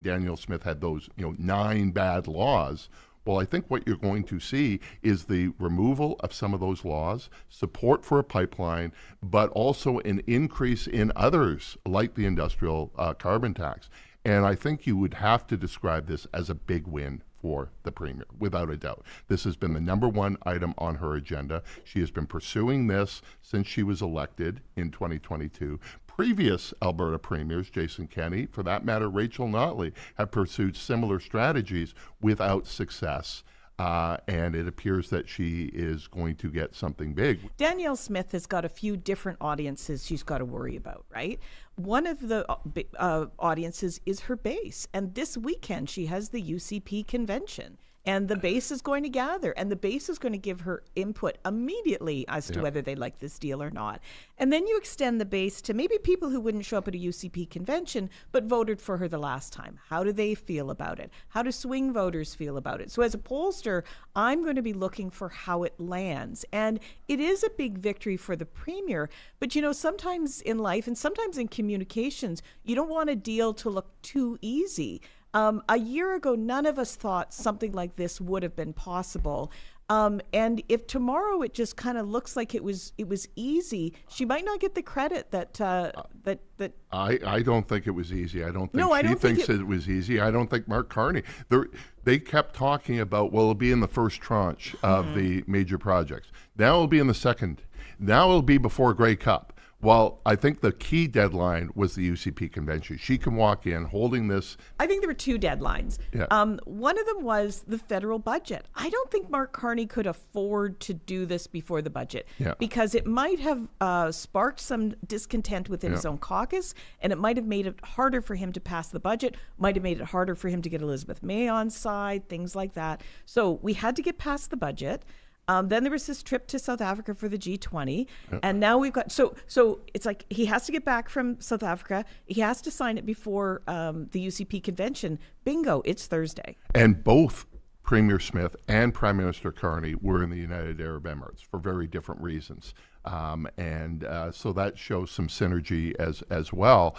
Danielle Smith had those, 9 bad laws. Well, I think what you're going to see is the removal of some of those laws, support for a pipeline, but also an increase in others like the industrial carbon tax. And I think you would have to describe this as a big win for the Premier, without a doubt. This has been the number one item on her agenda. She has been pursuing this since she was elected in 2022. Previous Alberta premiers, Jason Kenney, for that matter, Rachel Notley, have pursued similar strategies without success. And it appears that she is going to get something big. Danielle Smith has got a few different audiences she's got to worry about, right? One of the audiences is her base. And this weekend, she has the UCP convention. And the base is going to gather, and the base is going to give her input immediately as to whether they like this deal or not. And then you extend the base to maybe people who wouldn't show up at a UCP convention but voted for her the last time. How do they feel about it? How do swing voters feel about it? So as a pollster, I'm going to be looking for how it lands. And it is a big victory for the Premier. But, sometimes in life and sometimes in communications, you don't want a deal to look too easy. A year ago, none of us thought something like this would have been possible. And if tomorrow it just kind of looks like it was easy, she might not get the credit that I don't think it was easy. I don't think No, I she don't think thinks it was easy. I don't think Mark Carney. They kept talking about, well, it'll be in the first tranche of the major projects. Now it'll be in the second. Now it'll be before Grey Cup. Well, I think the key deadline was the UCP convention. She can walk in holding this. I think there were 2 deadlines. Yeah. One of them was the federal budget. I don't think Mark Carney could afford to do this before the budget because it might have sparked some discontent within his own caucus, and it might have made it harder for him to pass the budget, might have made it harder for him to get Elizabeth May on side, things like that. So we had to get past the budget. Then there was this trip to South Africa for the G20. And now we've got, so it's like he has to get back from South Africa. He has to sign it before the UCP convention. Bingo, it's Thursday. And both Premier Smith and Prime Minister Carney were in the United Arab Emirates for very different reasons. So that shows some synergy as well.